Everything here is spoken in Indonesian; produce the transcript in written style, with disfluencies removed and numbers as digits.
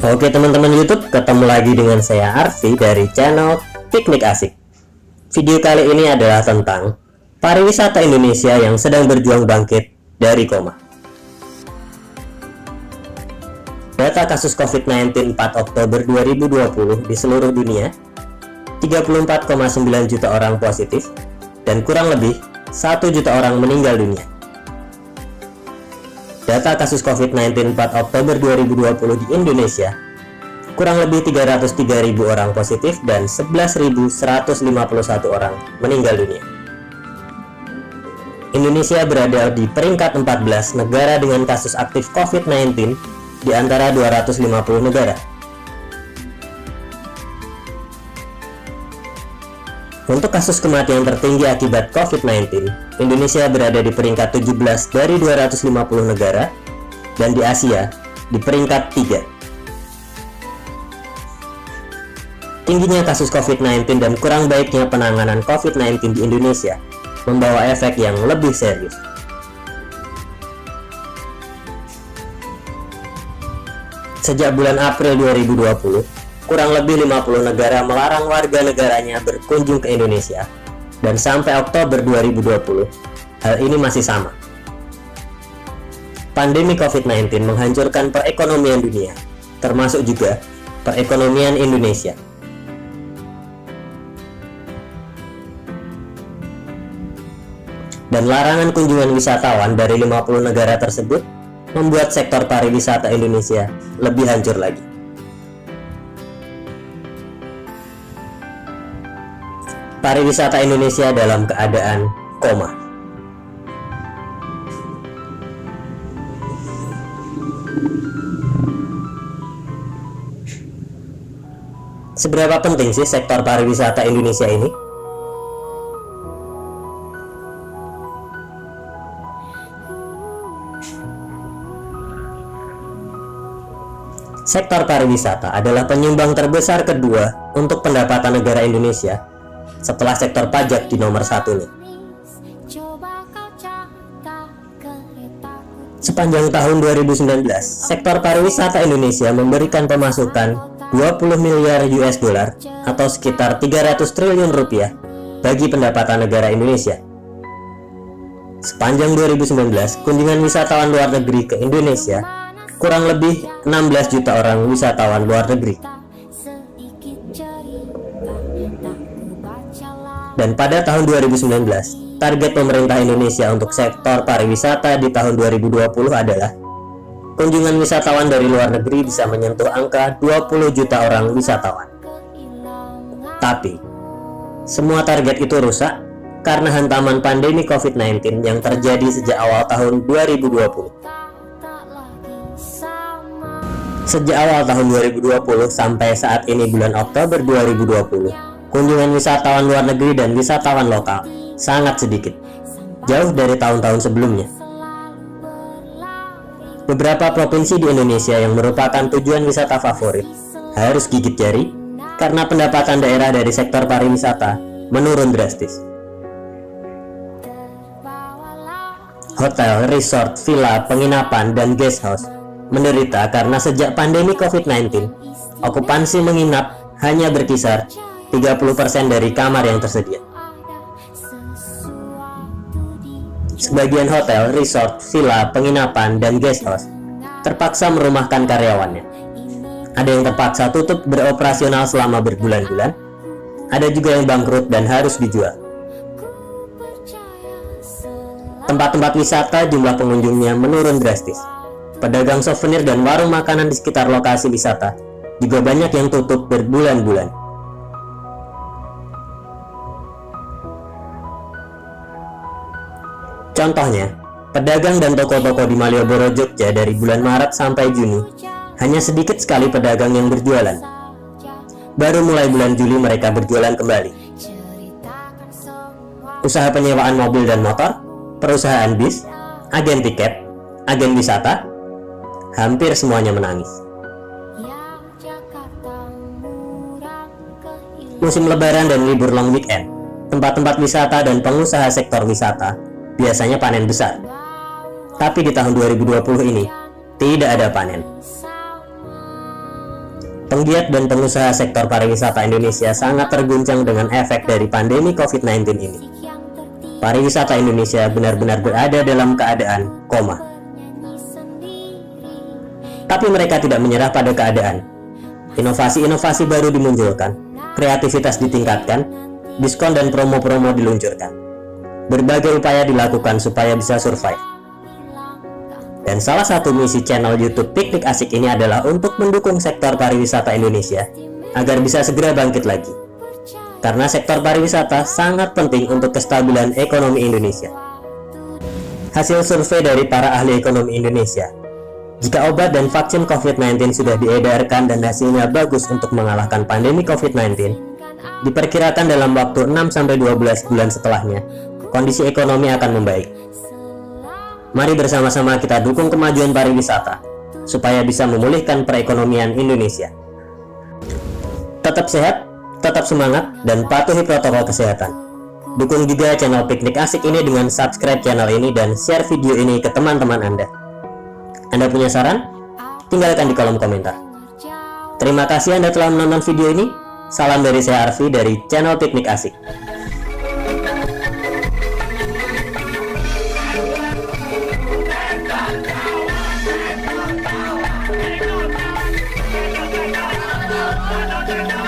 Oke teman-teman YouTube, ketemu lagi dengan saya Arfi dari channel Piknik Asik. Video kali ini adalah tentang pariwisata Indonesia yang sedang berjuang bangkit dari koma. Data kasus COVID-19 4 Oktober 2020 di seluruh dunia, 34,9 juta orang positif dan kurang lebih 1 juta orang meninggal dunia. Data kasus COVID-19 4 Oktober 2020 di Indonesia, kurang lebih 303.000 orang positif dan 11.151 orang meninggal dunia. Indonesia berada di peringkat 14 negara dengan kasus aktif COVID-19 di antara 250 negara. Untuk kasus kematian tertinggi akibat COVID-19, Indonesia berada di peringkat 17 dari 250 negara, dan di Asia di peringkat 3. Tingginya kasus COVID-19 dan kurang baiknya penanganan COVID-19 di Indonesia membawa efek yang lebih serius. Sejak bulan April 2020, kurang lebih 50 negara melarang warga negaranya berkunjung ke Indonesia, dan sampai Oktober 2020, hal ini masih sama. Pandemi COVID-19 menghancurkan perekonomian dunia, termasuk juga perekonomian Indonesia. Dan larangan kunjungan wisatawan dari 50 negara tersebut membuat sektor pariwisata Indonesia lebih hancur lagi. Pariwisata Indonesia dalam keadaan koma. Seberapa penting sih sektor pariwisata Indonesia ini? Sektor pariwisata adalah penyumbang terbesar kedua untuk pendapatan negara Indonesia setelah sektor pajak di nomor 1 nih. Sepanjang tahun 2019, sektor pariwisata Indonesia memberikan pemasukan 20 miliar US dollar atau sekitar 300 triliun rupiah bagi pendapatan negara Indonesia. Sepanjang 2019, kunjungan wisatawan luar negeri ke Indonesia kurang lebih 16 juta orang wisatawan luar negeri. Dan pada tahun 2019, target pemerintah Indonesia untuk sektor pariwisata di tahun 2020 adalah kunjungan wisatawan dari luar negeri bisa menyentuh angka 20 juta orang wisatawan. Tapi, semua target itu rusak karena hantaman pandemi COVID-19 yang terjadi sejak awal tahun 2020. Sejak awal tahun 2020 sampai saat ini bulan Oktober 2020, kunjungan wisatawan luar negeri dan wisatawan lokal sangat sedikit, jauh dari tahun-tahun sebelumnya. Beberapa provinsi di Indonesia yang merupakan tujuan wisata favorit harus gigit jari karena pendapatan daerah dari sektor pariwisata menurun drastis. Hotel, resort, villa, penginapan, dan guest house menderita karena sejak pandemi COVID-19, okupansi menginap hanya berkisar 30% dari kamar yang tersedia. Sebagian hotel, resort, villa, penginapan, dan guest house terpaksa merumahkan karyawannya. Ada yang terpaksa tutup beroperasional selama berbulan-bulan, ada juga yang bangkrut dan harus dijual. Tempat-tempat wisata jumlah pengunjungnya menurun drastis. Pedagang souvenir dan warung makanan di sekitar lokasi wisata juga banyak yang tutup berbulan-bulan. Contohnya, pedagang dan toko-toko di Malioboro, Jogja dari bulan Maret sampai Juni, hanya sedikit sekali pedagang yang berjualan. Baru mulai bulan Juli mereka berjualan kembali. Usaha penyewaan mobil dan motor, perusahaan bis, agen tiket, agen wisata, hampir semuanya menangis. Musim lebaran dan libur long weekend, tempat-tempat wisata dan pengusaha sektor wisata biasanya panen besar. Tapi di tahun 2020 ini tidak ada panen. Penggiat dan pengusaha sektor pariwisata Indonesia sangat terguncang dengan efek dari pandemi COVID-19 ini. Pariwisata Indonesia benar-benar berada dalam keadaan koma. Tapi mereka tidak menyerah pada keadaan. Inovasi-inovasi baru dimunculkan, kreativitas ditingkatkan, diskon dan promo-promo diluncurkan. Berbagai upaya dilakukan supaya bisa survive. Dan salah satu misi channel YouTube Piknik Asik ini adalah untuk mendukung sektor pariwisata Indonesia agar bisa segera bangkit lagi. Karena sektor pariwisata sangat penting untuk kestabilan ekonomi Indonesia. Hasil survei dari para ahli ekonomi Indonesia, jika obat dan vaksin COVID-19 sudah diedarkan dan hasilnya bagus untuk mengalahkan pandemi COVID-19, diperkirakan dalam waktu 6-12 bulan setelahnya, kondisi ekonomi akan membaik. Mari bersama-sama kita dukung kemajuan pariwisata, supaya bisa memulihkan perekonomian Indonesia. Tetap sehat, tetap semangat, dan patuhi protokol kesehatan. Dukung juga channel Piknik Asik ini dengan subscribe channel ini dan share video ini ke teman-teman Anda. Anda punya saran? Tinggalkan di kolom komentar. Terima kasih Anda telah menonton video ini. Salam dari saya Arfi dari channel Piknik Asik. No, no, no, no.